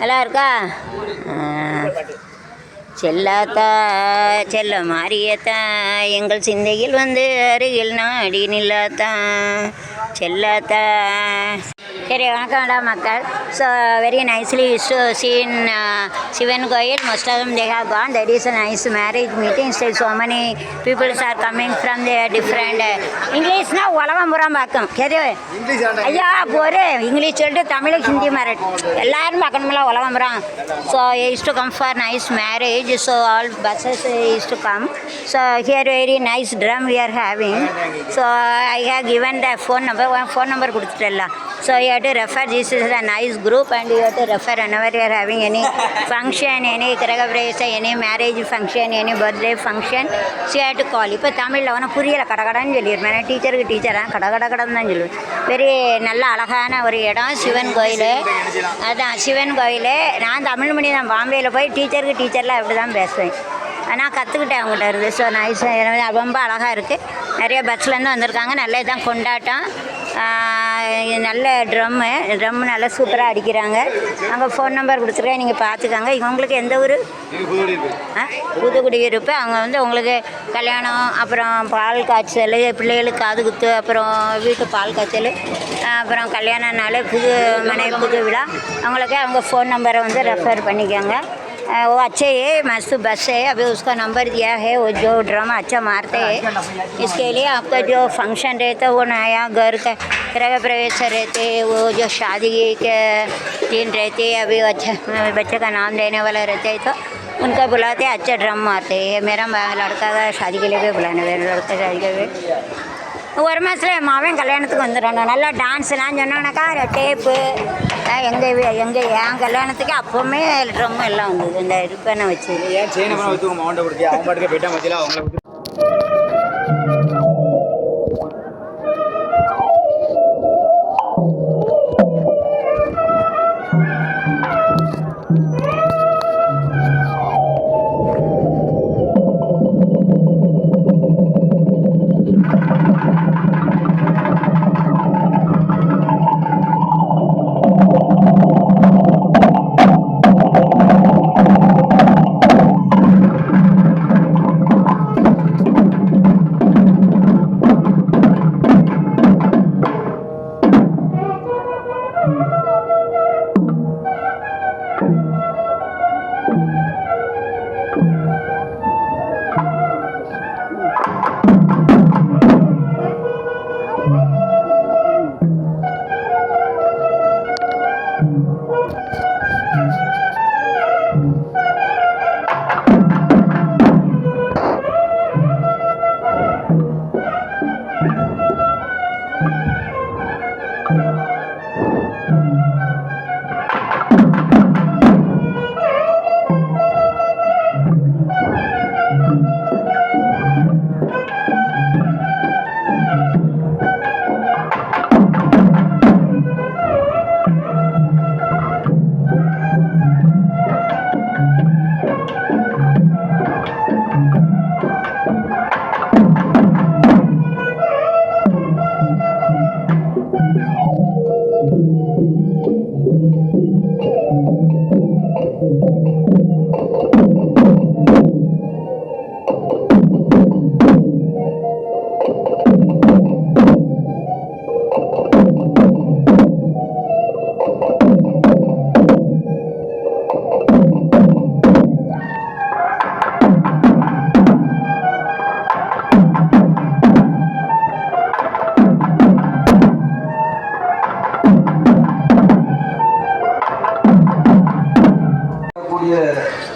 நல்லா இருக்கா? செல்லாத்தா செல்ல மாறியத்தா எங்கள் சிந்தையில் வந்து அருகில் நாடி நில்லாத்தா செல்லாத்தா. சரி, வணக்கம்டா மக்கள். So very nicely seen Sivan கோயில். Most of them they have gone. There is a nice marriage meeting. Still so many people are coming from the different இங்கிலீஷ்னா உலகம் புறம் பார்க்கும். சரி ஐயா போரு இங்கிலீஷ் சொல்லிட்டு தமிழ் ஹிந்தி மேரேஜ் எல்லாரும் பார்க்கணும்ல உலகம் புறம். So is to come for nice marriage. So all buses is to come. So here very nice drum we are having. So I have given the phone number கொடுத்துட்டல. So you have to refer. This is a nice group and you have to refer whenever you are having any function, any கிரகப்பிரவேச, any marriage function, any birthday function. So you have to call. இப்போ தமிழில் ஒன்று புரியலை கடகடன்னு சொல்லியிருப்பேன். நான் டீச்சருக்கு டீச்சராக கடகடன்னு தான் சொல்லுவேன். வெரி நல்ல அழகான ஒரு இடம் சிவன் கோயில். அதுதான் சிவன் கோயில். நான் தமிழ் மீடியம் பாம்பேயில் போய் டீச்சருக்கு டீச்சரில் அப்படி தான் பேசுவேன். ஆனால் கற்றுக்கிட்டேன் அவங்ககிட்ட இருந்து. ஸோ நைஸ் ரொம்ப அழகாக இருக்குது. நிறைய பஸ்லேருந்து வந்திருக்காங்க. நல்ல தான் கொண்டாட்டம். நல்ல ட்ரம்மு நல்லா சூப்பராக அடிக்கிறாங்க. அங்கே ஃபோன் நம்பர் கொடுத்துருக்கேன், நீங்கள் பார்த்துக்கோங்க. இவங்களுக்கு எந்த ஊர்? புதுக்குடியிருப்பு. அவங்க வந்து உங்களுக்கு கல்யாணம், அப்புறம் பால் காய்ச்சல், பிள்ளைகளுக்கு காது குத்து, அப்புறம் வீட்டு பால் காய்ச்சல், அப்புறம் கல்யாண நாள், புது மனை புது விழா, அவங்களுக்கு அவங்க फ़ोन नंबर வந்து ரெஃபர் பண்ணிக்கோங்க. वो अच्छे है, मस्त बस है. अभी उसका नंबर दिया है. वो जो ड्रामा अच्छा मारते हैं. इसके लिए आपका जो फंक्शन रहता है, वो नया घर का गृह प्रवेश रहते, वो जो शादी के दिन रहते हैं, अभी अच्छा बच्चे का नाम देने वाला रहते हैं, तो उनका बुलाते हैं. अच्छा ड्रम मारते हैं. मेरा लड़का का शादी के लिए भी बुलाने, मेरे लड़का शादी के लिए ஒரு மாதத்தில் மாவன் கல்யாணத்துக்கு வந்துடணும். நல்லா டான்ஸ்லாம் சொன்னாங்கனாக்கா டேப்பு என் கல்யாணத்துக்கு அப்போவுமே ட்ரம் எல்லாம் வந்தது. இந்த ரிப்பனை வச்சு ஏன் செய்யணும் வந்து உங்கள் மவுண்டை கொடுத்து அவங்க பாட்டுக்கு போயிட்டா மத்தியில் அவங்கள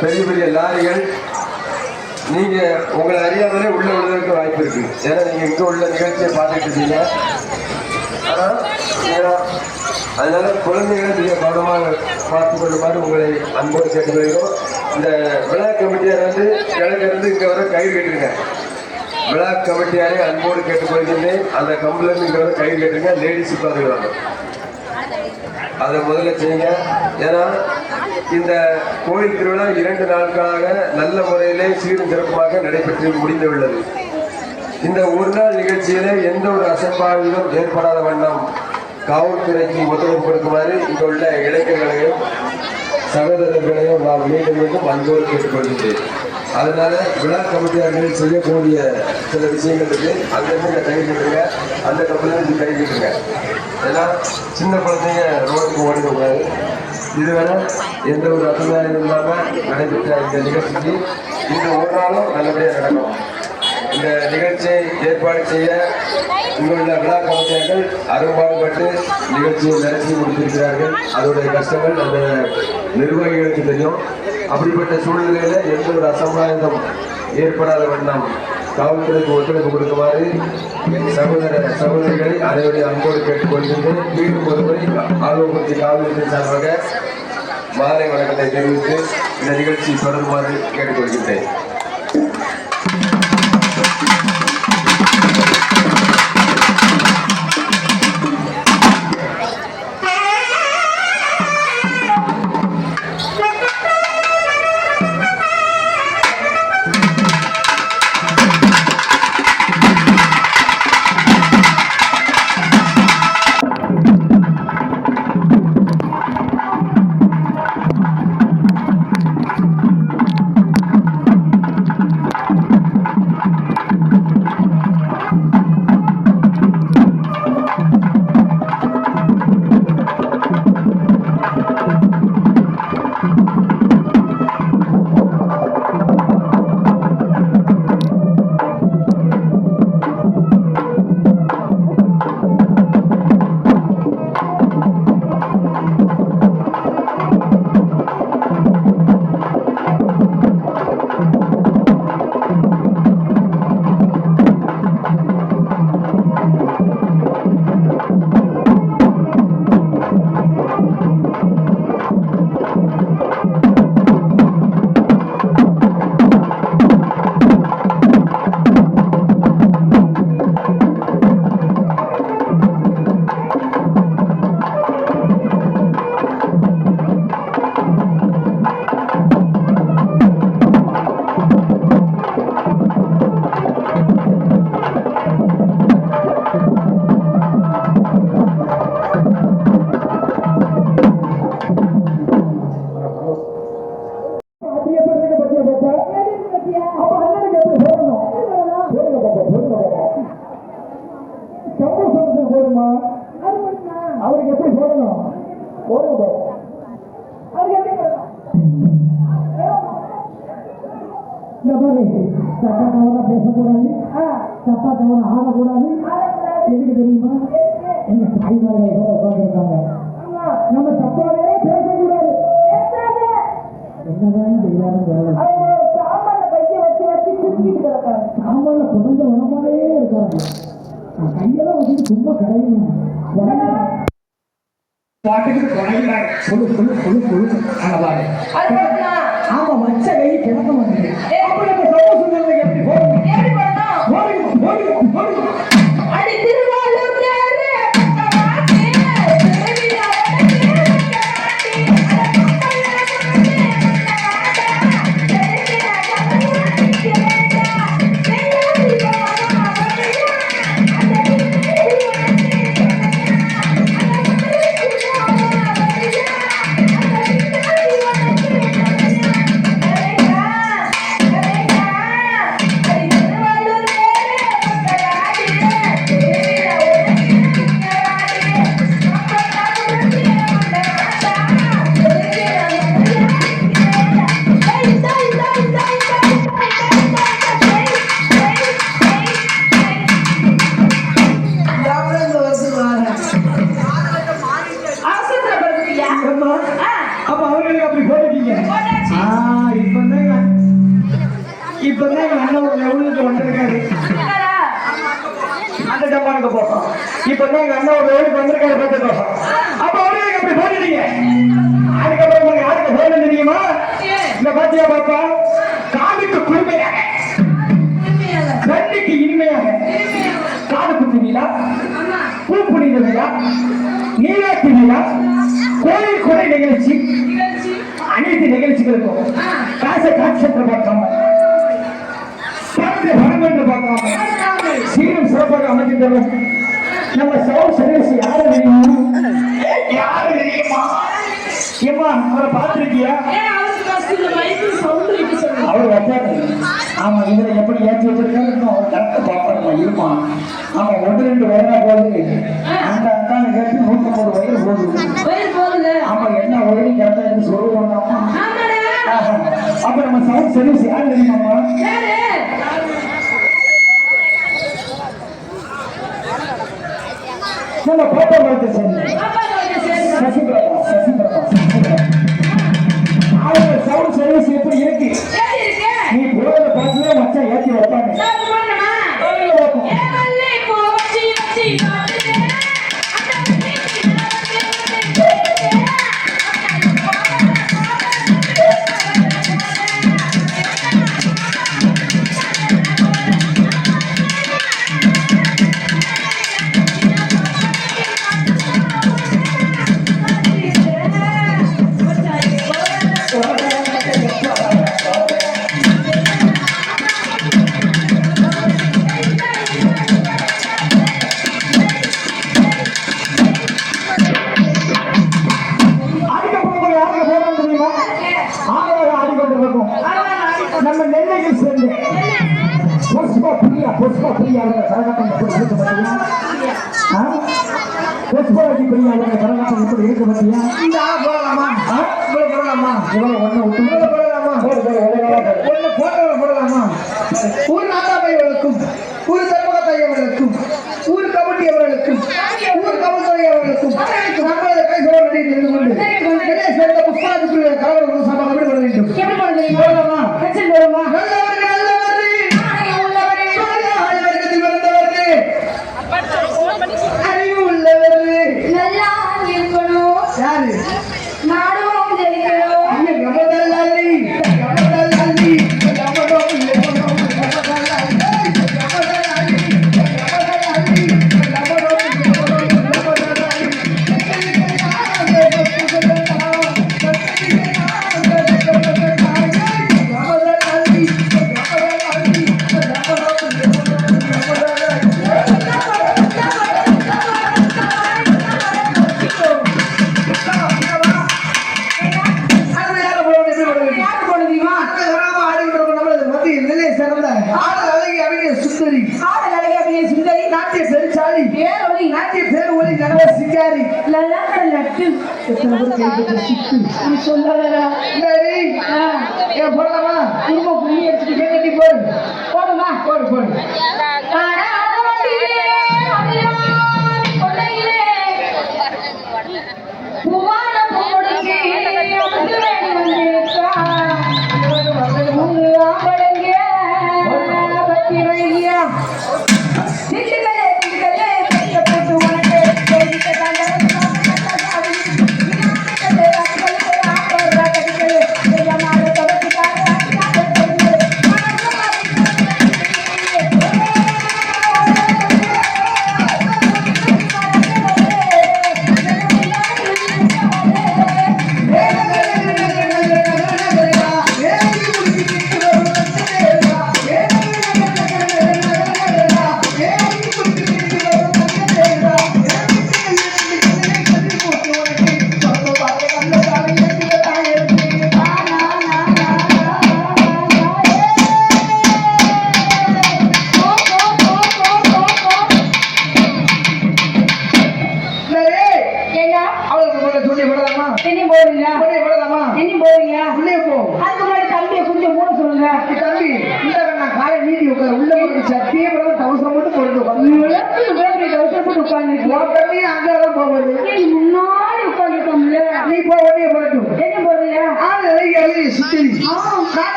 பெரிய பெரிய லாரிகள் நீங்கள் உங்களை அறியாமலே உள்ளே விழுவதற்கு வாய்ப்பு இருக்குது. ஏன்னா நீங்கள் இங்கே உள்ள நிகழ்ச்சியை பார்த்துட்டு இருக்கீங்க. ஆனால் அதனால குழந்தைகளை நீங்கள் கவனமாக பார்த்து கொள்ளுமாறு உங்களை அன்போடு கேட்டுக்கொள்கிறோம். இந்த விழா கமிட்டியார் வந்து கிழக்கிருந்து இங்கே வர கயிறு கேட்டுருங்க. விழா கமிட்டியாரே அன்போடு கேட்டுக்கொள்கிறேன். அந்த கம்பிலேருந்து இங்கே வர கயிறு கேட்டுருங்க. லேடிஸுக்கு பார்த்துக்கிறாங்க, அதை முதல்ல செய்யுங்க. ஏன்னா இந்த கோயில் திருவிழா 2 நாட்களாக நல்ல முறையிலே சீரும் சிறப்பாக நடைபெற்று முடிந்துள்ளது. இந்த ஒரு நாள் நிகழ்ச்சியிலே எந்த ஒரு அசம்பாவிதம் ஏற்படாத வண்ணம் காவல்துறைக்கு ஒத்துழைப்பு கொடுக்குமாறு இங்குள்ள இளைஞர்களையும் சகோதரர்களையும் நான் மீண்டும் மீண்டும் அன்போடு கேட்டுக்கொள்கிறேன். அதனால விழா கமிட்டியாளர்கள் செய்யக்கூடிய சில விஷயங்கள் இருக்கு. அங்கிருந்து இந்த கை கட்டுங்க, அந்த கப்பலில் இந்த கை கட்டுங்க. ஏன்னா சின்ன குழந்தைங்க ரோடுக்கு ஓடிக்கூடாது. இதுவரை எந்த ஒரு அசம்பாவிதம் இல்லாமல் நடைபெற்ற இந்த நிகழ்ச்சிக்கு இந்த ஒரு நாளும் நல்லபடியாக நடக்கும். இந்த நிகழ்ச்சியை ஏற்பாடு செய்ய இங்குள்ள விழா கமிட்டியாளர்கள் அரும்பாடுபட்டு நிகழ்ச்சியை நடத்தி முடித்திருக்கிறார்கள். அதோடைய கஷ்டங்கள் அந்த நிர்வாகிகளுக்கு தெரியும். அப்படிப்பட்ட சூழ்நிலையில எந்த ஒரு அசம்பாவிதம் ஏற்படாத வண்ணம் காவல்துறைக்கு ஒத்துழைப்பு கொடுக்குமாறு சகோதரிகளை அனைவருடைய அன்போடு கேட்டுக்கொள்கின்றேன். மீண்டும் ஒருமுறை ஆலோசனை காவல்துறை சார்பாக மாலை வணக்கத்தை தெரிவித்து இந்த நிகழ்ச்சி தொடருமாறு கேட்டுக்கொள்கின்றேன். அவருக்கு எப்படி சொல்லணும்? இந்த மாதிரி தப்பா தவறா பேசக்கூடாது, தப்பா தவறா ஆடக்கூடாது. எதுக்கு தெரியுமா? எங்க தாய்மார்கள் உட்காந்துருக்காங்க. நம்ம தப்பாவே பேசக்கூடாது. என்னதான் செய்யறாங்க? சாமான்ல குறைஞ்ச உணமாவே இருக்காங்க. கையெல்லாம் வச்சுட்டு சும்மா கடையும் பாட்டுக்கு தொடங்கினாங்க. சொல்லு சொல்லு சொல்லு சொல்லு. ஆமா, வச்ச கை கிடக்க மாட்டேங்குது. அப்படி அந்த சந்தோஷம் எப்படி போடுங்க இப்பதான் அண்ணன் ஒரு லெவலுக்கு வந்திருக்காரு. அந்த ஜப்பானுக்கு போறோம். இப்பதான் எங்க அண்ணன் ஒரு லெவலுக்கு வந்திருக்காரு பார்த்துக்கோ. அப்ப அவருக்கு அப்படி போட்டுட்டீங்க. அதுக்கப்புறம் யாருக்கு போன தெரியுமா? இந்த பாத்தியா பாப்பா, காதுக்கு குளுமையாக, கண்ணுக்கு இனிமையாக, காது குத்து விழா, பூ புனித விழா, நீராட்டு விழா, கோயில் கொடை நிகழ்ச்சி, அனைத்து நிகழ்ச்சிகளுக்கும் காசை காட்சத்தை பார்க்காம பணம் என்று பார்க்காம சீரும் சிறப்பாக அமைச்சு தரும் நம்ம சவுண்ட் சர்வீஸ் யாரு தெரியுமா? ஏமா அவரை பார்த்துருக்கியா? அவர் வந்தாரு. ஆமா, இதுல எப்படி ஏற்றி வச்சிருக்காருன்னு அவர் கரெக்டா பார்ப்பாருமா. இருமா, ஆமா, 1-2 வயதா போகுது. அந்த அந்தாண்டு கேட்டு 150 வயது போகுது. ஆமா, என்ன வயது கேட்டா எனக்கு சொல்லுவாங்கம்மா. அப்ப நம்ம சவுண்ட் சர்வீஸ் யார் தெரியுமாம்மா? நம்ம பாப்பா பார்த்து சசிபிரபா. அவங்க சவுண்ட் சர்வீஸ் எப்படி இருக்கு? நீ போறத பார்த்துவே மச்சான் ஏற்றி வைப்பாங்க. நம்ம நெல்லையில் சேர்ந்து புஷ்பா பிரியா கரகாட்டம் எப்படி இருக்கு பாத்தியா? புஷ்பாஜி பிரியா கரகாட்டம் எப்படி இருக்கு பாத்தியா? போடலாமா? இவ்வளவு ஒண்ணு போடலாமா? ஒண்ணு போடலாமா? ஊர் நாட்டாமையவர்களுக்கும் ஊர் தர்மகத்தையவர்களுக்கும் ஊர் கமிட்டி அவர்களுக்கும் ஊர் கவுன்சிலை அவர்களுக்கும் நம்மளது கைசோடு நடிகை இருந்து கொண்டு வெளியே சேர்ந்த புஷ்பாஜி பிரியா கரகாட்டம் சம்பளம் எப்படி பண்ண வேண்டும்? போடலாமா? அறிவு உள்ளவரு நல்லா இருக்கணும். யாரு? நாடும் ஜெயிக்கணும்.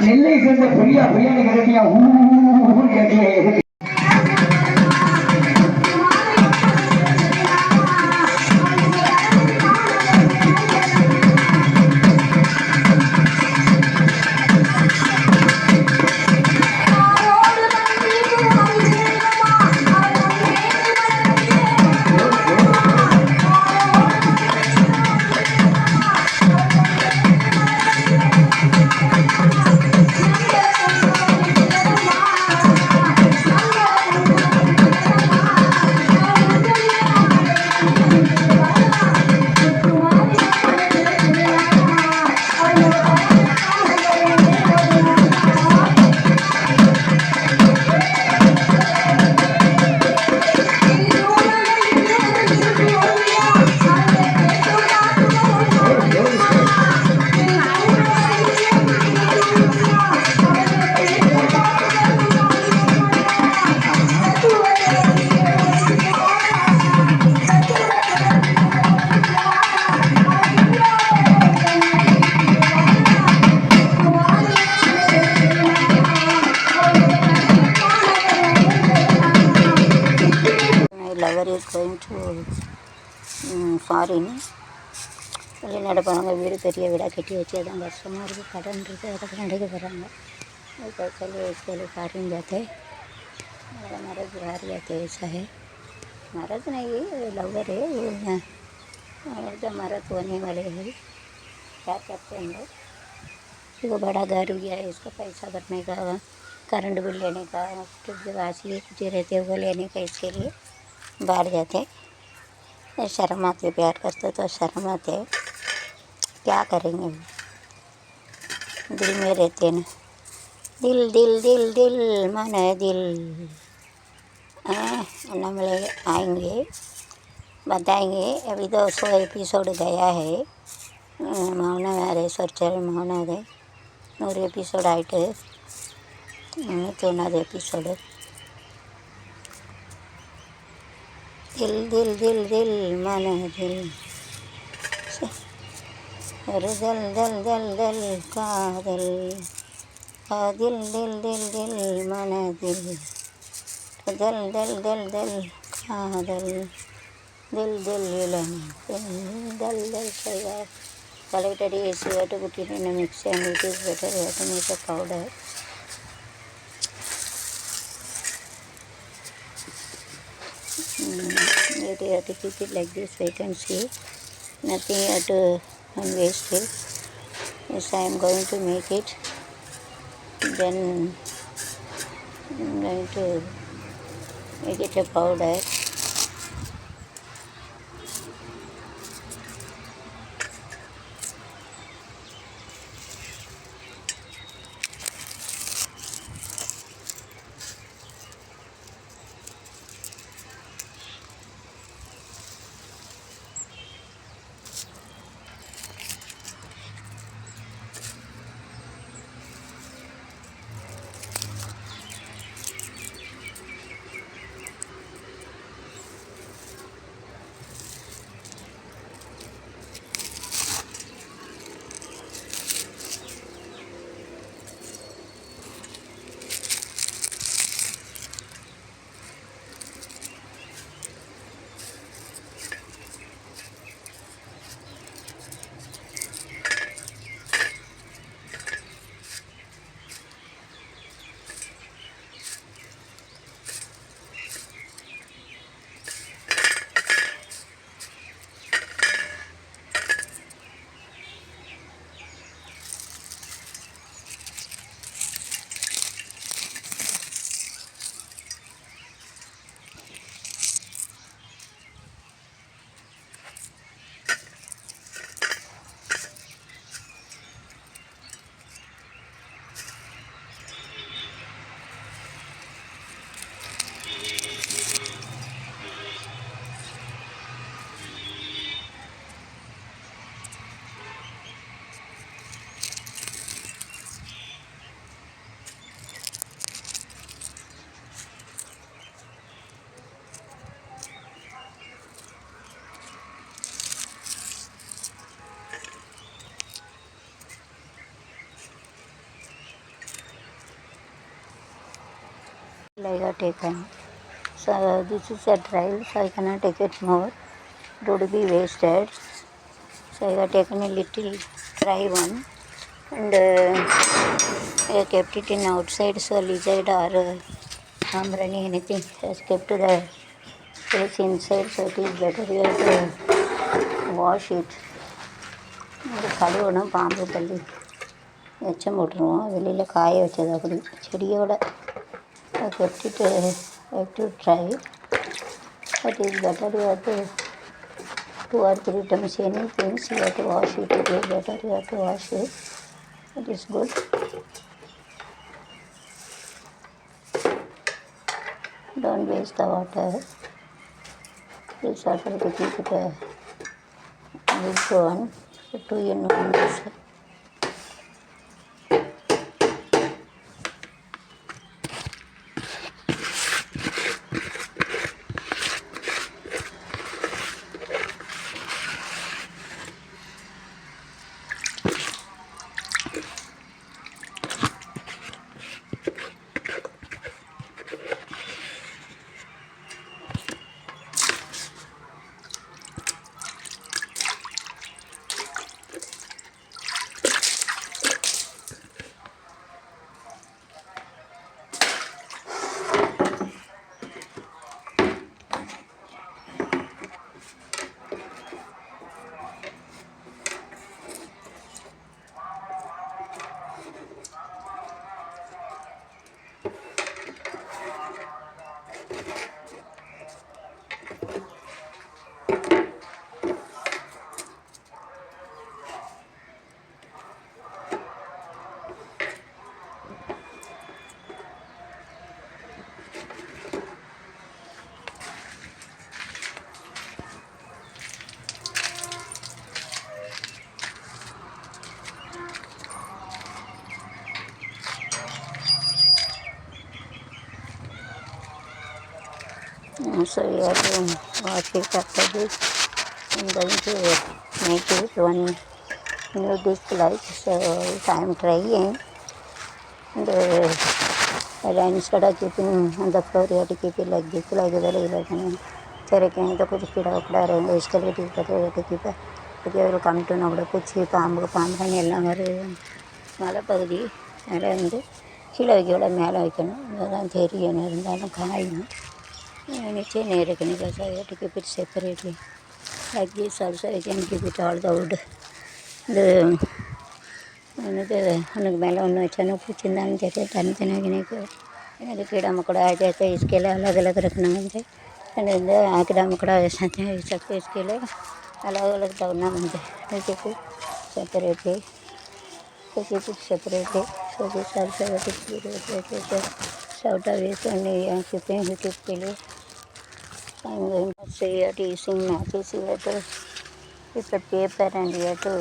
நெல்லை சேர்ந்த பிரியா பிரியாணி கட்டியா ஊ கேட்டியா? கட்ட போகிறாங்க. வீடு பெரிய வீடாக கட்டி வச்சு அதான் கஷ்டமாக இருக்குது. கடன் இருக்குது, அதை கண்டிக்க போகிறாங்க. चलो कारें जाते मेरा मर्द बाहर जाते ऐसा है. मर्द नहीं लवर है वो तो मर्द होने वाले हैं. क्या करते हैं लोग. वो बड़ा घर गया है, इसका पैसा भरने का, करंट बिल लेने का, कुछ वासी कुछ रहते हैं वो लेने का, इसके लिए बाहर जाते. शर्म आते, प्यार करते तो शर्म आते. क्या करेंगे, दिल में रहते हैं ना. दिल दिल दिल दिल मन दिल. நம்மளே आएंगे बताएंगे. अभी तो 100 एपिसोड गया है. ಮೌನರೇಶ್ವರ ಚರಣ್ ಮೌನದೇ 100 ಎಪಿಸೋಡ್ ಆಯಿತು. ಇನ್ನೂನ್ನದು ಎಪಿಸೋಡು. ದಿಲ್ ದಿಲ್ ದಿಲ್ ದಿಲ್ ಮನ ದಿಲ್ ஒரு दल दल दल दल காதல் दिल दिल दिल दिल மனதில் दल दल दल दल காதல் दिल दिल இளம் दल दल செய்வார். Collected is you have to put it in a mix and it is better you have to make a powder. You have to keep it like this, wait and see. Nothing you have to waste it. Yes, I am going to make it. Then I am going to make it a powder. I got taken. So this is a trial, so I cannot take it more. It would be wasted. So I got taken a little dry one, and I kept it in outside, so lizard or running anything has kept to the place inside, so it is better you have to wash it. கழுவணும். பாம்பு தள்ளி எச்சம் போட்டுருவோம். வெளியில் காய வச்சது அப்படி செடியோட. I kept it, I have to try. It is better you have to 2 or 3 times anything, you have to wash it. It is better you have to wash it. It is good. Don't waste the water. This water to keep it a big one. 2 in 1 also. So we have to wash it after this. I'm going to make it one new dish like so. I'm trying. And instead of keeping on the floor, you have to keep it like this, like that. Cherikin to put it up there and escalate it, but you have to keep it. If you will come to know the puchi, palm, and yellow, மலைப்பகுதி மேலே வந்து கீழே வைக்கல மேலே வைக்கணும் அதுதான் தெரியும் இருந்தாலும் காயும் நிச்சயம் நேருக்குன்னு கசாயம் to keep it separately like this also I can keep it all the wood இது எனக்கு உனக்கு மேலே ஒன்று வச்சானோ பூச்சிருந்தாலும் சரி தனித்தனியாக எனக்கு कीड़ा मकोड़ा आ जाए तो इसके लिए अलग अलग रखना मुझे कीड़ा मकोड़ा ऐसा सबको इसके लिए अलग अलग डालना मुझे ठीक है separately to keep it separately. So this also have to keep it shout away and keeping it keep I'm going to say you have to using matches, you have to keep a paper and you have to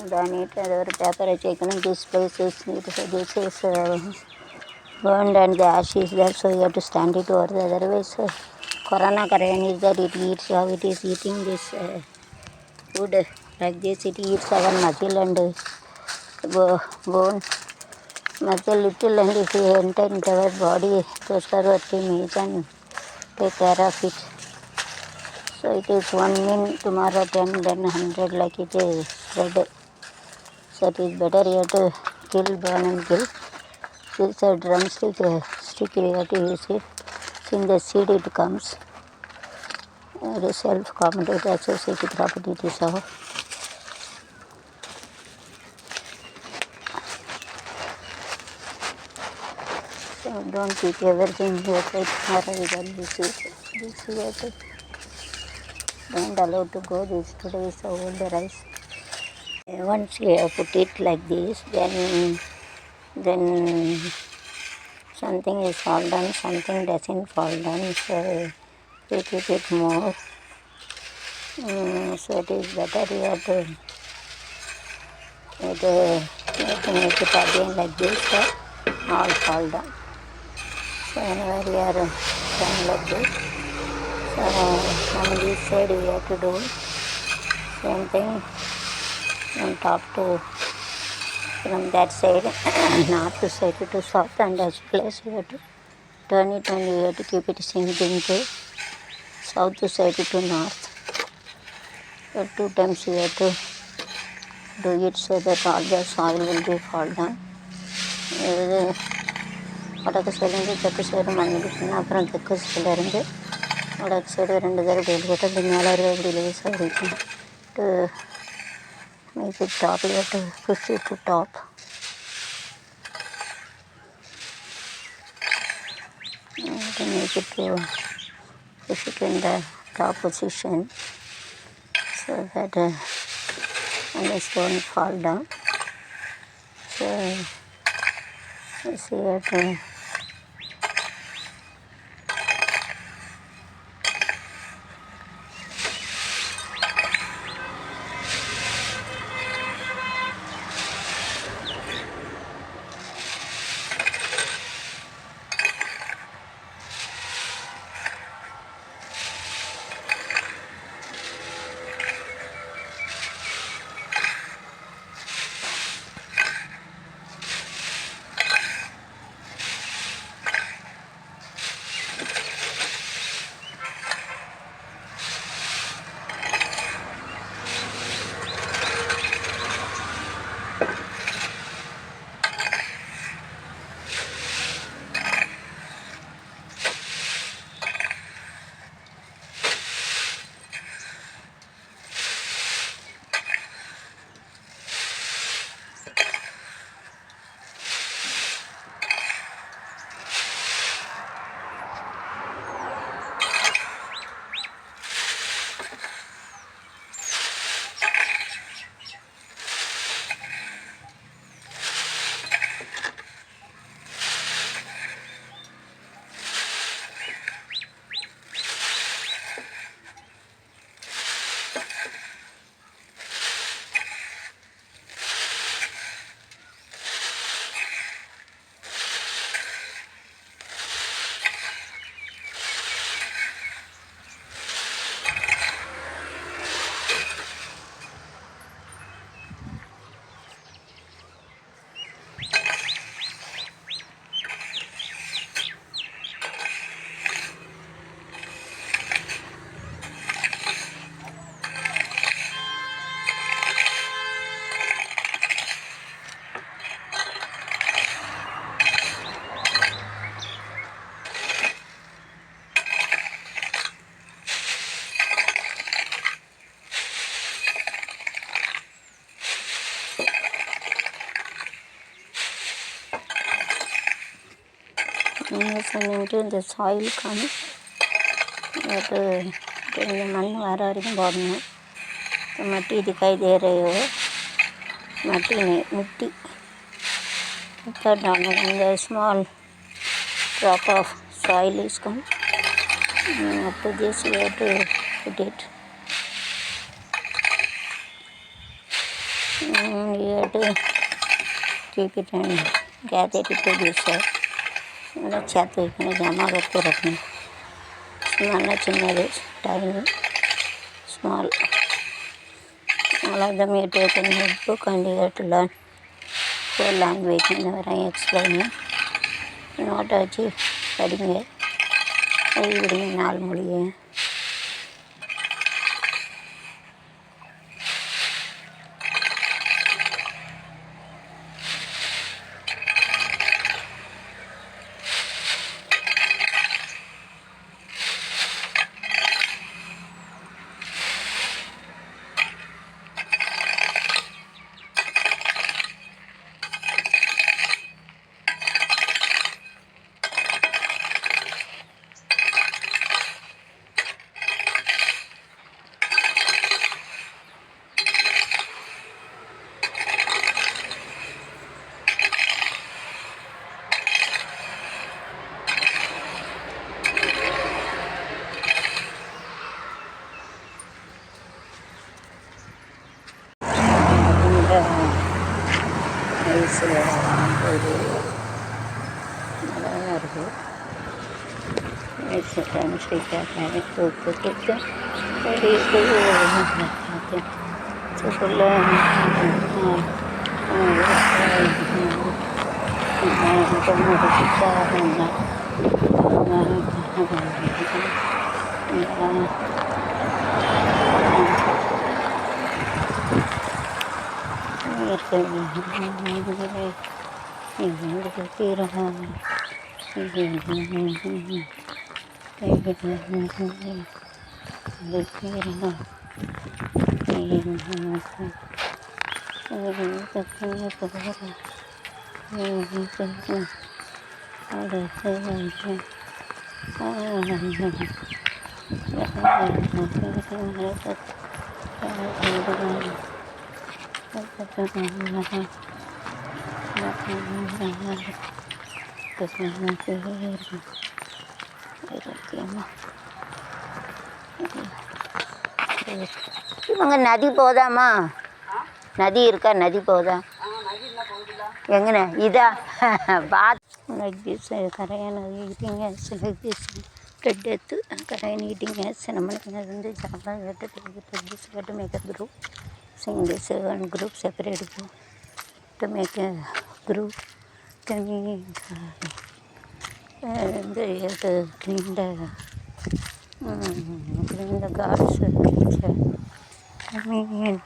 burn it other paper I check this place is this is burned and the ash is there so you have to stand it over there otherwise corona Karayan is that it eats how it is eating this wood like this it eats our muscle and bone muscle little and if you enter into our body those are what we make and take care of it so it is 1 min tomorrow 10 then 100 like it is spread so it is better you have to kill burn and kill this a drumstick stick you have to use it in the seed it comes self-commented associated property it is our so don't keep everything here right this is don't allow to go this today is old rice once you have put it like this then something is fall down something doesn't fall down so you keep it more so it is better you have to make it again like this all fall down so whenever we are done like this so on this side we have to do same thing from top to from that side north to side to south and as well as you have to turn it and you have to keep it sinking to south to side to north so 2 times you have to do it so that all the soil will be fall down வடக்கு சைடுலேருந்து தெற்கு side மண் இருக்குன்னா அப்புறம் தெற்கு சைடுலேருந்து வடக்கு side 2 தடவை daily போட்டு அப்படி மேலே அப்படி லேசாக இருக்கும் to make it top you have to push it to top to make it to push it in the top position so that and the stone fall down so you have to நின்று இந்த soil காணி அது இந்த மண் வர வரைக்கும் போடணும். मट्टी दिखाई दे रही हो, मट्टी नहीं मिट्टी ऊपर डालना. Small drop of soil is come. After this we have to put it. We have to keep it and gather it to this side. अच्छा तो इसमें जमा करके रखना. स्मॉल चिन्ह time small. All of them you take in your book and you have to learn 4 language. Whenever I explain it, not achieve studying it. Everybody 4 மொழி. ஐஸில் ஒரு நல்லா இருக்குது. ஐஸை ட்ரான்ஸ்லேட்டாக போட்டுட்டு ஒரு இவங்க நதி போதாமா? நதி இருக்கா? நதி போதா? எங்கன இதா பாத் லைக் திஸ் கரையான் eating as like this red death கரையான் ஈட்டிங் ஆஸ் நம்மளுக்கு வந்து ஜாபா to make a group sing this one group separate group to make a group to make and they have to clean the God's picture. I mean,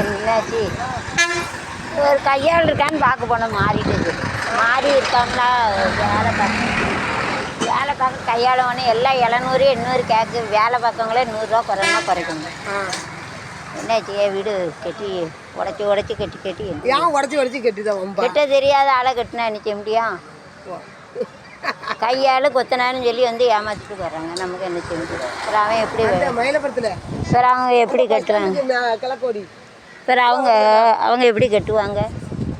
என்னாச்சு ஒரு கையால் இருக்கான்னு பார்க்க போனோம். மாறிட்டு மாறி இருக்காங்களா வேலை பார்க்க வேலை பார்க்க கையாளவனே எல்லாம் 700 800 கேக்கு வேலை பார்க்கவங்களே 100 ரூபா குறைனா குறைக்கணும். என்னாச்சு வீடு கட்டி உடச்சி கட்டி ஏன் உடச்சி கட்டிதான் கெட்ட தெரியாத ஆளை கட்டினா நிற்க முடியும். கையால் கொத்தனான்னு சொல்லி வந்து ஏமாற்றிட்டு போகிறாங்க. நமக்கு என்ன செய்ய முடியும்? அப்புறம் அவன் எப்படி மயிலபுரத்தில் சார் அவங்க எப்படி கட்டுவாங்க? கிளக்கோடி சார் அவங்க எப்படி கட்டுவாங்க?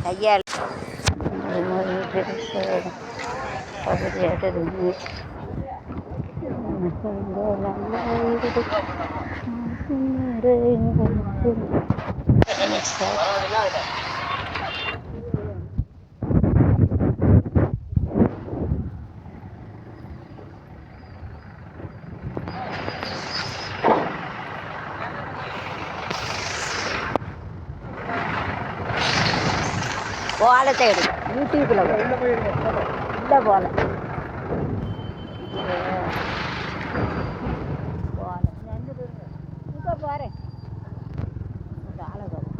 கையால் கோலத்தை எடு யூடியூப்பில் இல்லை போல இப்போ போகிறேன் ஆளை போகிறேன்.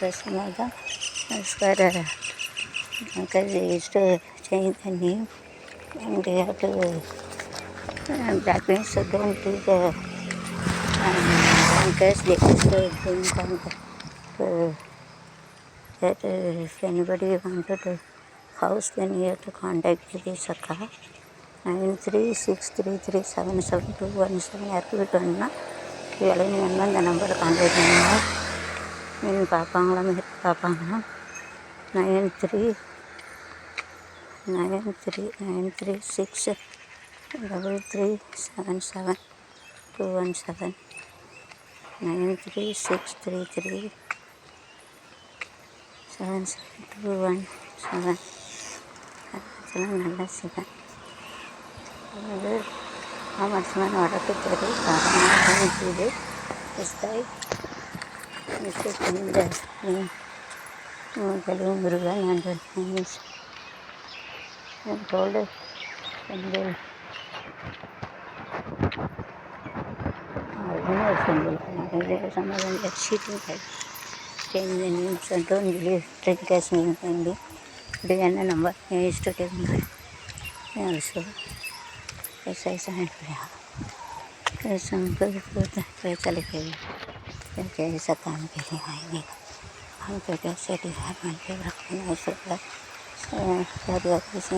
Kasmaga Askara because they used to change the name and they have to that means so don't do the because they used to think on that if anybody wanted to house then you have to contact the Saka 9363377217 யாருக்கு வேணும்னா வேலைன்னு வேணும்னா இந்த நம்பரை contact பண்ணுங்க. மீன் பார்ப்பாங்களா மாரி பார்ப்பாங்கன்னா 9363377217 9363377217 அதெல்லாம் நல்லா செய்வேன். அது ஆமாம் வடக்கு தெரு காரணமாக இது இஸ்தாய் இந்த கழிவு முருகன் and I'm told வந்து some cheating change the names and don't believe drink as me only do a number I used to take my also exercise and prayer some good food चले गए ऐसा काम के लिए आएंगे हम तो कैसे डिपार्टमेंट के रखना है सब breakfast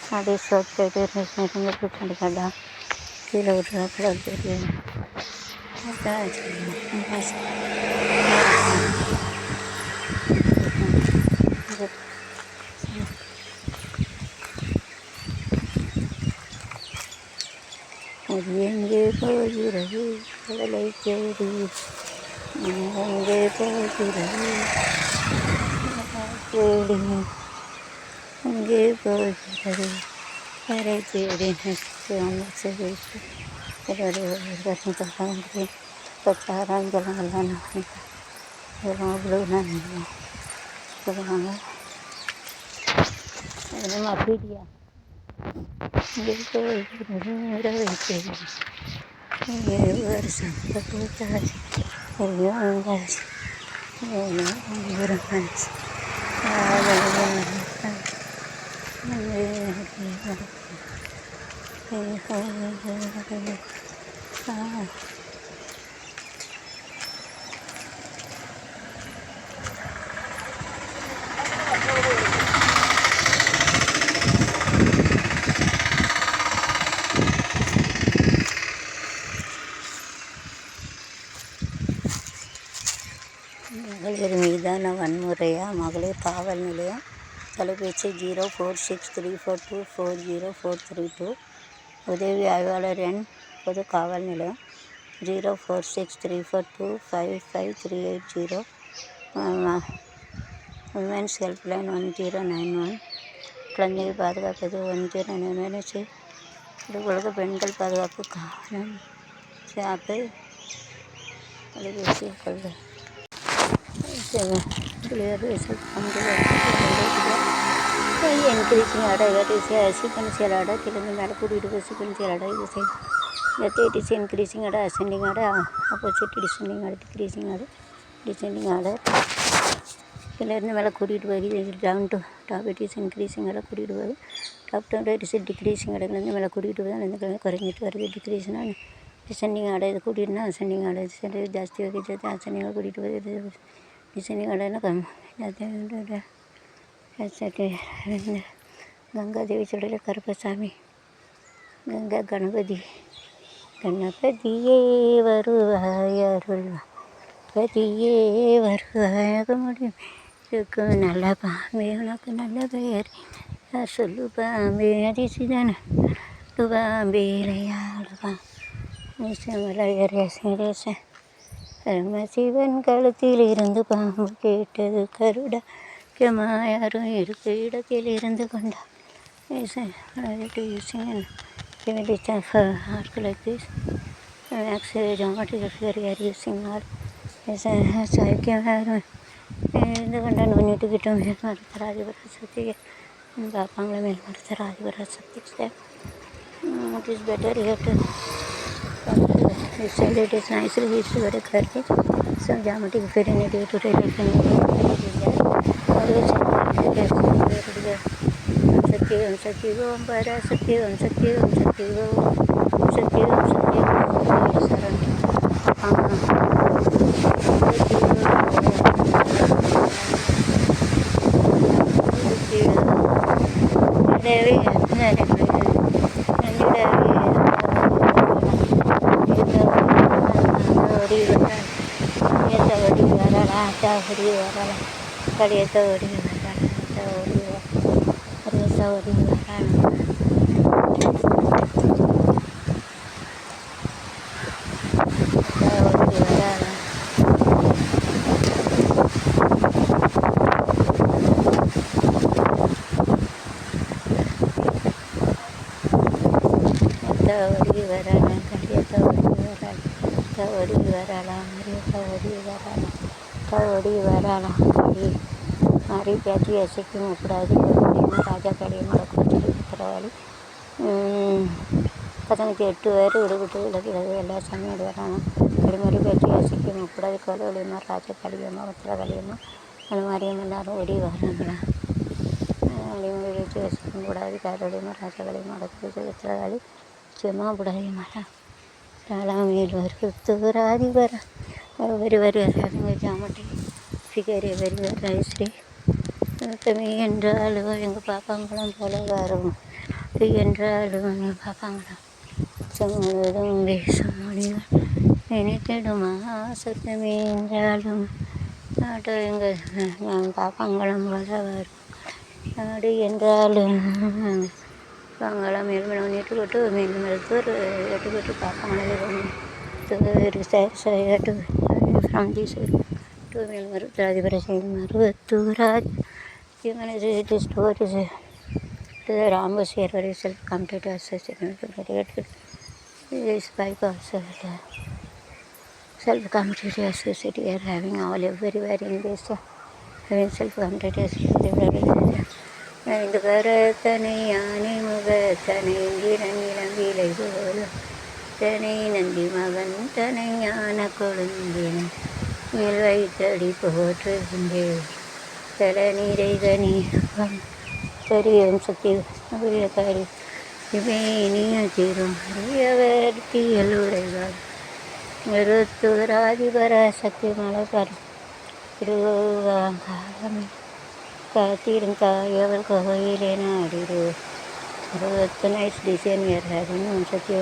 Ada short period ni kita ada kilo berapa period. Ada aja. Yenge pagi rahi, kalai kiri. Yenge pagi rahi, kiri. Yenge pagi rahi, kalai kiri. Seorang sebab itu, ada orang yang terkandung, pacaran jalan-jalan. அவ்வளோ நன்றி சொல்லுவாங்க. நம்ம அப்படியா வருஷம் மகளிர் மீதான வன்முறையா? மகளிர் காவல் நிலையம் தொலைபேசி 0463424042. உதவி ஆய்வாளர் எண் பொது காவல் நிலையம் 0463425538. Women's helpline 1091. குழந்தைகள் பாதுகாப்பது 1091. உலக பெண்கள் பாதுகாப்பு காவலன் சாப்பு தொலைபேசி கொள்கை என்கரேஜிங் ஆட சீக்வன்ஸ் ஆட கிழங்கு மேலே கூட்டிகிட்டு போய் சீக்வன்ஸ் ஆட இது செய்யும். மெத்தடிஸ் இன்க்ரீசிங் ஆட அசெண்டிங் ஆட ஆப்போசிட் டிசெண்டிங் ஆட டிக்ரீசிங் ஆட டிசெண்டிங் ஆட கீழேருந்து மேலே கூட்டிகிட்டு போய் down to top it is increasing ஆட கூட்டிகிட்டு போகுது. Top to it is decreasing ஆடலேருந்து மேலே கூட்டிகிட்டு போய் அந்த கிழங்கு குறைஞ்சிட்டு வருது. டிக்ரீஸ்னா டிசெண்டிங் ஆட இது கூட்டிகிட்டுனா அசெண்டிங் ஆட ஜாஸ்தி வைக்கிறது அசெண்டிங்காக கூட்டிகிட்டு போகுது. டிசைனிங் ஆடனா கங்காதேவி சொல்கிற கருப்பசாமி கங்கா கணபதி கணபதியே வருவாய் அருள்வாதியே வருவாயாக முடியும் இருக்கும் நல்ல பாம்பே உனக்கு நல்ல பெயர் யார் சொல்லு பாம்பே அதிசிதான பாம்பே இளையாடுவா மலையரசேசன் பரமசிவன் கழுத்தில் இருந்து பாம்பு கேட்டது கருடா மாயாரும் இருக்க இடத்தில் இருந்து கொண்டா இருந்து கொண்ட நுண்ணிட்டுக்கிட்டோம் மேல்மருத்தராதிபர சக்தி பார்ப்பாங்களே மேல்மருத்தராதிபர Sakthi it is better here to it is nicely used to get a curve. Some geometric affinity to relate Satyam Para Satyam मारी प्याजी ऐसे कि मुपराधी राजा कड़ी मड़को परवाली पतंग 8 பேர் விடுபட்டு விலகிறது எல்லா சாமியோடு வராங்க. கடிமறி பேச்சு அசிக்கு முப்படாது கோலவழியம்மா ராஜா கலியம்மா உத்தர கலியம்மா அந்த மாதிரியும் எல்லாரும் ஓடி வராங்களா. அடிமொழி பேச்சு அசிக்கும் கூடாது காரொழியம்மா ராஜா கலியம்மா அடக்கு உத்தரகாளி சும்மா புடாதியம்மா ராலாமையில் வருராதி வர வரி வராதுங்க ஜாமட்டி ஃபிகர் வரி வராஸ்ரீ தம்பி என்றாலும் எங்கள் பாப்பாங்களும் போல வரும் என்றாலும் எங்கள் பாப்பாங்களும் முழுவதும் பேசும் மொழிகள் நினைக்கிடுமா சத்தமே என்றாலும் நாட்டோ எங்கள் பாப்பாங்களும் போல வரும் நாடு என்றாலும் பாப்பாங்களம் மேல்மலம் எட்டுக்கொட்டு மேல்மலத்தூர் எட்டுக்கொட்டு பாப்பாங்களும் from this to மேல்மருத்தராதிபர மருவத்தூராதி it is stored to the Rambasir where itself come to us is bypass self-competitive associate we are having all everywhere in this having self-competitive associate இந்த கரத்தனை யானை முகத்தனை இளங்கிளம்பிலை போல தனை நந்தி மகன் தனை ஞான கொழுந்தினை மேல் வைத்தடி போற்றுகின்றேன் தல நீரை கனீரம் பெரியம் சக்தி கரி இவையினிய தீரும் அரியவர்த்தியல் உரைவார் மருத்துவராதிபர சக்தி மலபர் திருவாங்காலமே காத்திரும் தாயவர் கோயிலே நாடிரு nice design we are having. Om Shakti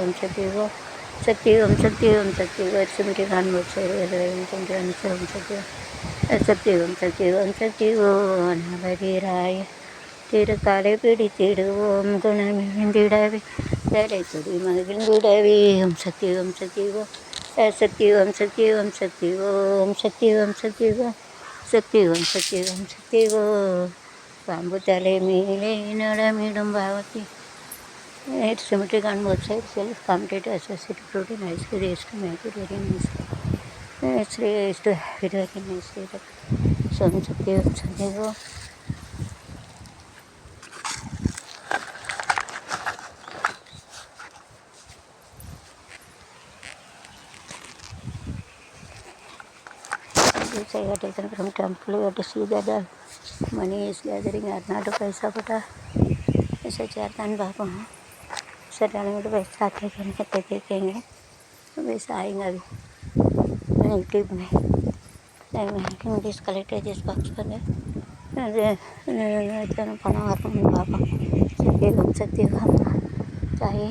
Go. Shakti Om Shakti Go. Simri Khan would say, Om Shakti Go. Nabadi Rai. Tirukale Pidi Tiru Om Gunami Hindidavi. Tare Turi Magindidavi. Om Shakti Go. Shakti Om Shakti Go. Om Shakti Go. Shakti Go. Pambutale Mile Nadamidum Bhavati. It's symmetric on both sides, self-competitive associated protein is raised to make it very nice. It's raised to have it very nicely. So, Om Shakti Go. This I got taken from temple. You have to see that the money is gathering at not a paisa pata. It's a chartan baba. Certainly, to पैसा आते देखेंगे वैसे आएगा भी YouTube में English collector जिस box पर है पना बाबा सत्य चाहिए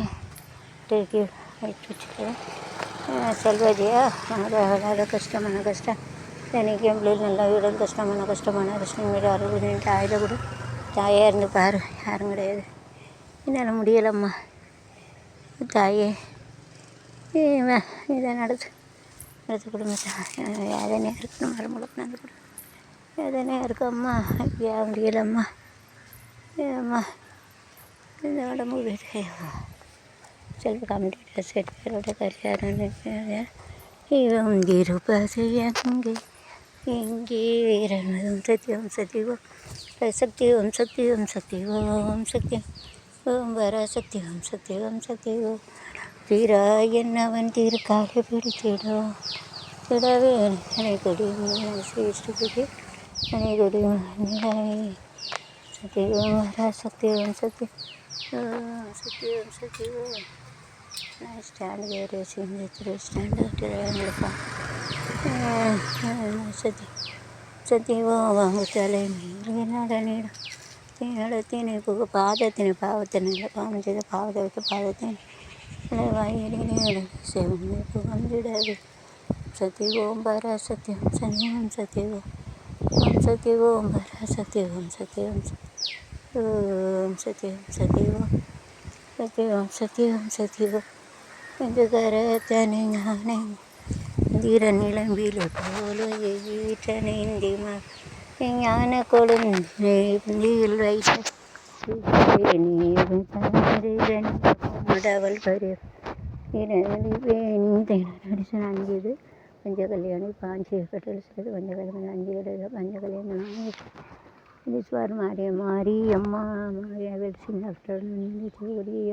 टेक செல்வஜியா அழகாக கஷ்டமான கஷ்டம் எனக்கு என் பிள்ளைகள் நல்லா விட கஷ்டமான கஷ்டம் வீடு அறுபது தாயில் கூட தாயாக இருந்து பாரு யாரும் கிடையாது என்னால் முடியலம்மா தாயே இதை நடத்து குடும்பத்தை வேதனையாக இருக்கணும் மரமுழுக்கு நடந்து கொடு வேதனையாக இருக்கு அம்மா ஐயா முடியலம்மா ஏம்மா இந்த உடம்பு வீடு செல்வ கம்ப்ளீட்டாக செட்டியரோட கல்யாணம் இவன் இருப்பது எங்கே வீரனும் சத்தியம் சக்தி ஓம் சக்தி ஓம் வர சக்தி ஓம் தீரா என்னவன் தீர்க்காக பிடித்திடும் திடவே என்னை கொடி சிருஷ்டி என்னை கொடி சக்தி ஓம் வர Shakti Om Shakti Om I stand there in the three standard triangle. Sativo, Mutale, Nada, Tinadine, Padatine, Pavatin, the Palm to the powder of the Pavatin. Levi, 700. Sativo, Bara Satim, Sativo, Bara Sativo. இந்த கரத்தனை தீர நிலம்பில போல ஈற்றனைந்திமா ஞான கொழுந்தில் வைத்த மடவல் கரு நடிசன் அஞ்சுது பஞ்ச கல்யாணி பாஞ்சி கட்டல் சிலது பஞ்ச கல்யாணம் 5 கட்டல் பஞ்ச கல்யாணம் ஈஸ்வர் மாரி அம்மா சின்ன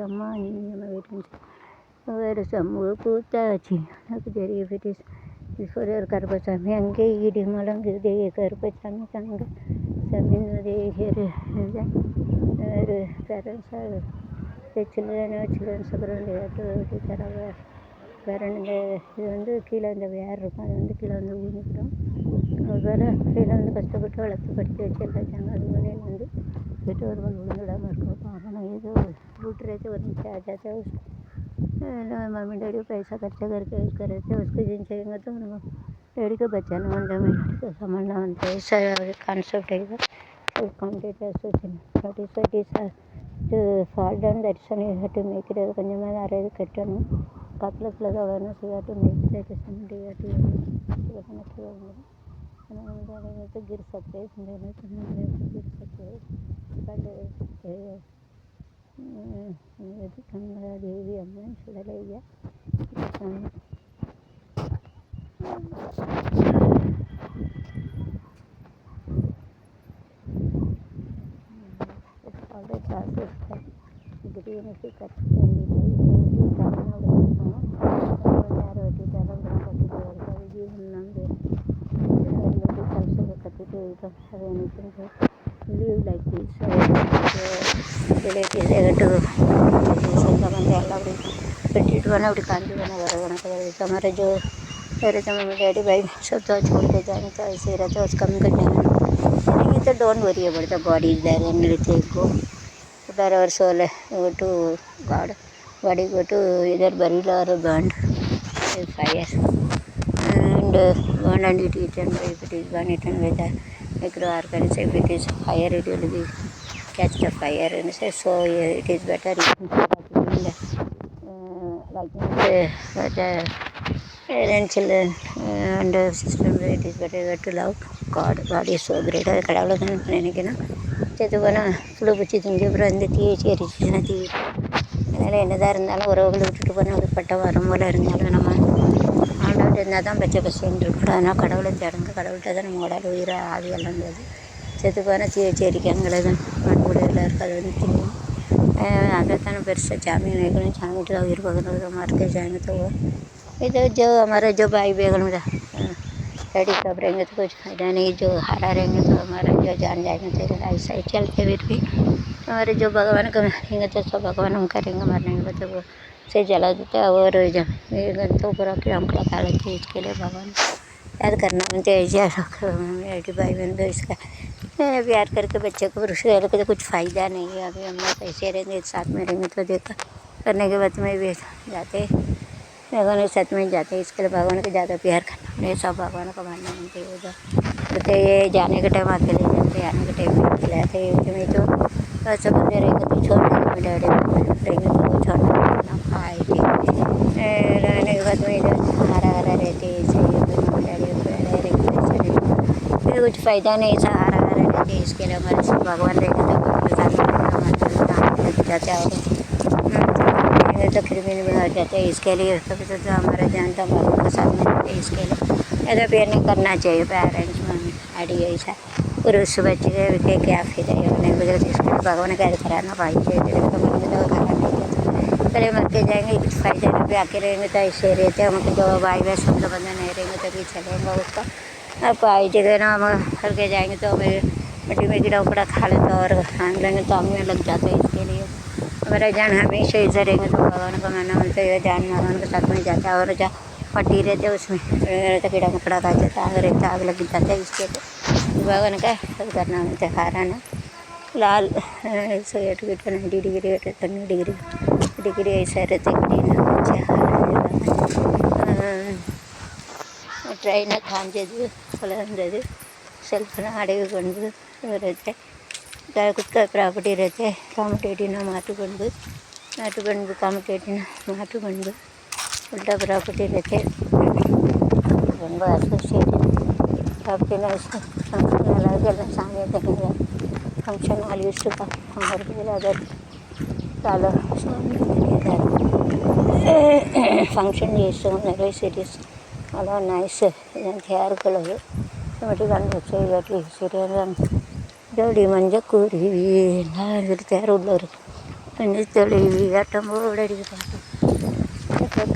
அம்மா நீ அம்மா வீட்டு வேறு சமூக பூத்தாச்சு எனக்கு தெரிய பிரிட்டிஷ் ஈஸ்வரர் கருப்பசாமி அங்கே இடி முழங்குதே கருப்பசாமி தங்க சமினதே வேறு சில்ட்ரன் சக்கரம் தரவ வேறு இது கீழே இந்த வேர் இருக்கும் அது கீழே ஊனிக்கிறோம் வேறு கீழே கஷ்டப்பட்டு வளர்த்து படித்து வச்சு எல்லாச்சாங்க அது மேலே பெற்றோர்கள் விழுந்துடாமல் இருக்கும் பாவம் ஏதோ लूट ஒரு நிமிஷம் ஆச்சாச்சா मम्मी डैडी पैसा खर्चा करके करे थे उसको जिन चाहिए तो डैडी को बचाना बनता है डैडी को संभालना बनता है ऐसा कॉन्सेप्ट है self confidence association that is to fall down that's why you have to make it கொஞ்சமாக நிறைய கட்டணும் கப்பலுக்குள்ள தான் வேணும் so you to make like சம்டி யூ டு கணக்கு गिर सकते गिर सकते बट कमला देवी अम्मा सुडलैया live like this. Relatives ಎಲ್ಲ ಅವ್ರಿಗೆ ಬಿಟ್ಟಿಟ್ಟು ಅವ್ರಿಗೆ कांदी बना बना कर हमारा जो मेरे तो मम्मी डैडी भाई सब तो छोड़ के जाने तो ऐसे ही रहता उसका कम कर जाना नहीं तो don't worry about the body is there and let's go prepare our soul go to God body go to either buried or burned with fire and burn and it eaten if it is burn eaten with a microorganisms if it is fire it will be catch the fire and so it is better like parents children and system it is better to love God. God is so great கடவுளுக்கு நினைக்கணும் செத்துப்போனா புழு பூச்சி திங்க அப்புறம் இந்த தீயை எரிச்சிச்சுன்னா தீ அதனால் என்னதான் இருந்தாலும் உறவுகளை விட்டுட்டு போனால் ஒரு பட்டம் வரும் போல் இருந்தாலும் நம்ம ஆண்டவர்கிட்ட இருந்தால் தான் பச்சை பசின்னு இருக்கணும் அதனால் கடவுளை தேடுங்க கடவுள்கிட்ட தான் நம்ம உடல் உயிரை ஆவியெல்லாம் இருந்தது செத்து போனால் தீயை எரிக்காங்களே தான் மண்புடையில் இருக்காது வந்து திங்கும் अगर பெருசாக சாமி வைக்கணும் சாமிட்டு உயிர் பகணும் मारते जाएंगे तो इधर जो हमारा जो भाई बहन डैडी कब रहेंगे तो कुछ फायदा नहीं जो हारा रहेंगे तो हमारा जो जान जाएंगे तो ऐसा ही चलते फिर भी हमारे जो भगवान को मारेंगे तो सब भगवान हम करेंगे मरने के तो वो से जला देता है और जब तो पूरा हम खा लेते हैं इसके लिए भगवान याद करना बनते ऐसे मेरे भाई बहन को इसका प्यार करके बच्चे को पुरुष करके तो कुछ फ़ायदा नहीं है अभी हम लोग ऐसे रहेंगे साथ में रहेंगे तो देखा करने के बाद में भी जाते भगवान के साथ में जाते हैं इसके लिए भगवान को ज़्यादा प्यार करना पड़ेगा सब भगवान को मानना बनते उधर बोलते ये जाने के टाइम आके ले जाते आने के टाइम में खिलाते में तो सब बंदे रहेंगे तो छोड़ देंगे डैडी रहेंगे तो वो छोड़ना खाना खाएंगे रहने के बाद में इधर हरा हरा रहते डैडी फिर कुछ फ़ायदा नहीं ऐसा हरा हरा रहते इसके लिए हमारे सब भगवान रहेंगे तो जाते और तो फिर भी नहीं जाते इसके लिए कभी तो हमारा जान तो भगवान के साथ में रहते इसके लिए ऐसा प्यार नहीं करना चाहिए पेरेंट्स मम्मी डैडी ऐसा पुरुष बच्चे के क्या फिर नहीं गुजर इसके लिए भगवान कैद कराना पाइए तो पहले मर के जाएंगे कुछ फ़ायदा नहीं भी आके रहेंगे तो ऐसे रहते हम जो भाई बहन सब लोग बंदा नहीं रहेंगे तभी चलेंगे उसका अब आई जगह ना हम करके जाएंगे तो हमें मिट्टी में कीड़ा उकड़ा खा लेते और खान लेंगे तो हमें लग जाते हैं इसके लिए हमारा जान हमेशा इधर रहेंगे तो भगवान को मानना मिलता है जान भगवान के साथ में जाता है और जहाँ मट्टी रहते उसमें तो कीड़ा मकड़ा खा जाता आग रहता आग लग जाता है इसके लिए भगवान का करना मिलता है खाना लाल 90 डिग्री 90 डिग्री ऐसा रहते ಟ್ರೈನ ಕಾಂಜದು ಹೊಲ ಅಂದದು ಸ್ವಲ್ಪ ಅಡವಿಕೊಂಡು ಇರುತ್ತೆ ಕುತ್ಕ ಪ್ರಾಪರ್ಟಿ ಇರುತ್ತೆ ಕಾಮಟೇಟಿನ ಮಾಟುಕೊಂಡು ಕಾಮಟೇಟಿನ ಮಾಟುಕೊಂಡು ಉಲ್ಟಾ ಪ್ರಾಪರ್ಟಿ ಇರುತ್ತೆ ಬಂದು ಅಸೋಸಿಯೇಟ್ ಪ್ರಾಪರ್ಟಿನ ಫಂಕ್ಷನ್ ಸಾಮಿ ಫಂಕ್ಷನ್ ಅಲ್ಲಿ ಇಷ್ಟು ಹಮಾरे अदर చాలా ఫంక్షన్ చేస్తున్నారు సిరీస్ అలా నైస్ తయారు కలరు వాటి కనిపించేటి సీరియల్ ಜೋಡಿ ಮಂಜ ಕೂರಿವಿ ನಾಗಿರ್ತಾರೆ ಉಳ್ಳೋರು ಮಂಜ ತೊಳಿವಿ ಆಟ ಓಡಡಿ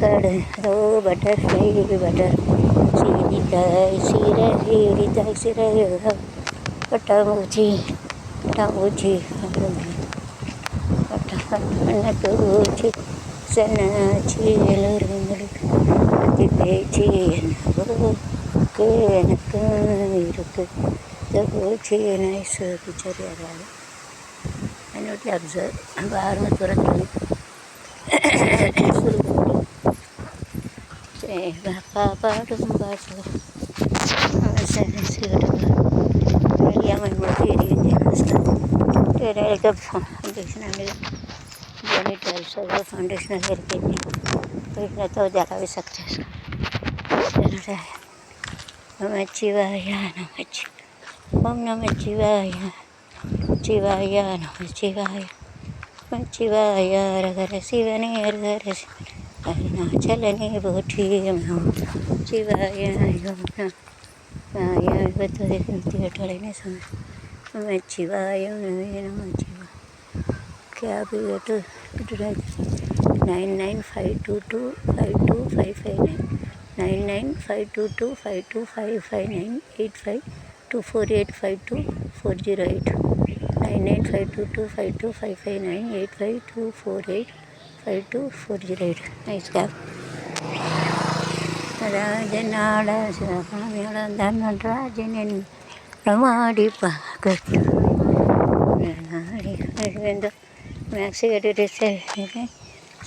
ಕಡೆ ಅದು ಬಟರ್ ಫ್ಲೈ ಬಟರ್ ಸೀರಿತಾಯಿ ಸೀರೆ ಹಿಡಿತಾಯಿ ಸೀರೆ ಪಟ್ಟ ಮುಚ್ಚಿ பட்ட தூச்சி சென்னாச்சி எல்லோருங்களுக்கு பற்றி பேச்சு என்னக்கு எனக்கு இருக்கு தூச்சி நைஸு பிச்சரி அதாவது என்னோட அப்சர் பாருங்க துறக்கணும் பாடும் பாட்டு फाउंडेशन तो जला भी सकते नमः शिवाय ओम नमः शिवाय शिवाय नमः शिवाय शिवाय हर हर शिवने हर हर शिवने அருணாச்சலனே போற்றி சிவாய சிவாய நம சிவா கேப் 9952252559 9952252559 8524852408 9952252559 8524852408 நைஸ் கேப் ராஜநாட சிவகாமியளந்தான் நடராஜன் என் ரமாடி பார்க்கட்டு வேண்டும் மேக்ஸி கட்டிட்டு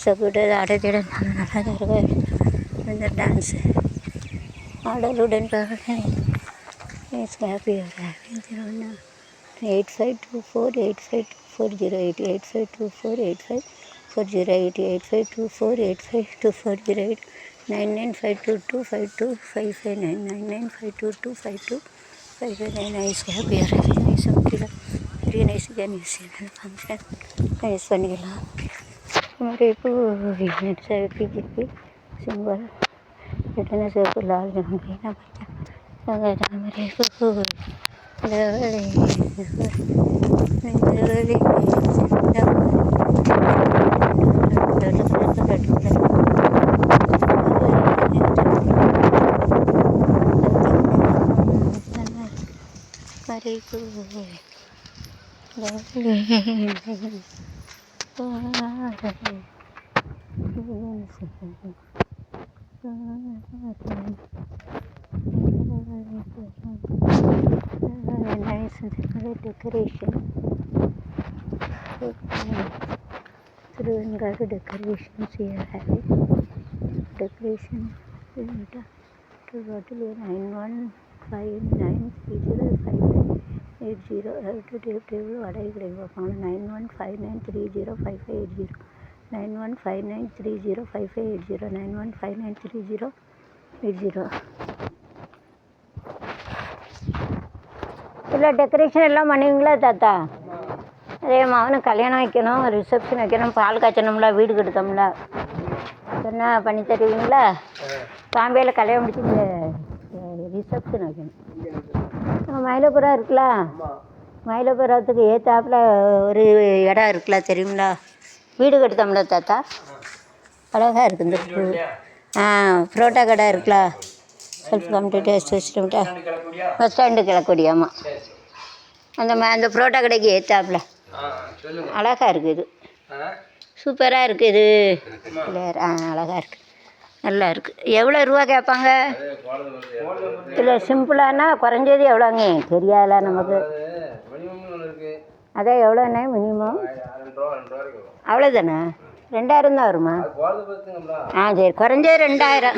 சகுட ஆடத்திட நல்லா தருவார் இந்த டான்ஸு ஆடலுடன் is happy 8524852408 8524852408 8524852408 9952252559 9952252559 nice happy nice அப்படிலாம் பெரிய நைஸ் ஃபங்க்ஷன் நைஸ் பண்ணிக்கலாம் हमारे பிஜேபி सिंबल इतने से लाल रंगीना बच्चा संगत हमारे nice decoration. Through decorations here having decoration. To bottle 9159305580 table what I bring upon 9159305580 9159305580 91593080 இல்லை டெக்கரேஷன் எல்லாம் பண்ணுவீங்களா தாத்தா? அதே மகனுக்கு கல்யாணம் வைக்கணும், ரிசப்ஷன் வைக்கணும், பால் காய்ச்சணும்ல, வீடு கெடுத்தோம்ல, என்ன பண்ணி தருவீங்களா? பாம்பேயில் கல்யாணம் முடிச்சு ரிசப்ஷன் வைக்கணும். மயிலபுரம் இருக்குல்ல, மயிலபுரத்துக்கு ஏற்றாப்புல ஒரு இடம் இருக்குல்ல தெரியுங்களா? வீடு கெடுத்தோம்ல தாத்தா, அழகாக இருக்குது இந்த புரோட்டா கடை இருக்குல்ல, செல்ஃப் கம்ப்யூட்டர் சிஸ்டம்ட்டா பஸ் ஸ்டாண்டு கிளக்கூடிய. ஆமாம், அந்த புரோட்டா கடைக்கு ஏற்றாப்புல அழகாக இருக்குது, சூப்பராக இருக்குது. அழகாக இருக்குது, நல்லா இருக்குது. எவ்வளோ ரூபா கேட்பாங்க? இல்லை சிம்பிளானா குறைஞ்சது எவ்வளோங்க தெரியாதுல நமக்கு. அதான் எவ்வளோண்ணே மினிமம்? அவ்வளோதானே, 2000 தான் வருமா? சரி, குறைஞ்சது 2000.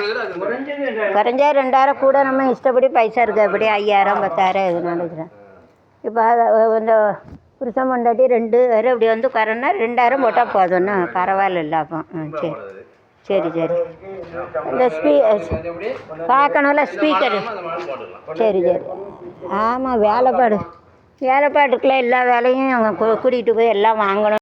குறைஞ்சது 2000 கூட நம்ம இஷ்டப்படி பைசா இருக்குது. அப்படி 5000 10,000 எதுனாலும் இருக்கிறேன். இப்போ இந்த புருஷன் பொண்டாட்டி 2 பேர் இப்படி வந்து குறைனா 2000 போட்டால் போதும்ண்ணா, பரவாயில்ல. அப்போ சரி சரி சரி. இந்த பார்க்கணும்ல ஸ்பீக்கரு. சரி சரி. ஆமாம், வேலைப்பாடு இருக்குல்ல, எல்லா வேலையும் கூட்டிகிட்டு போய் எல்லாம் வாங்கணும்.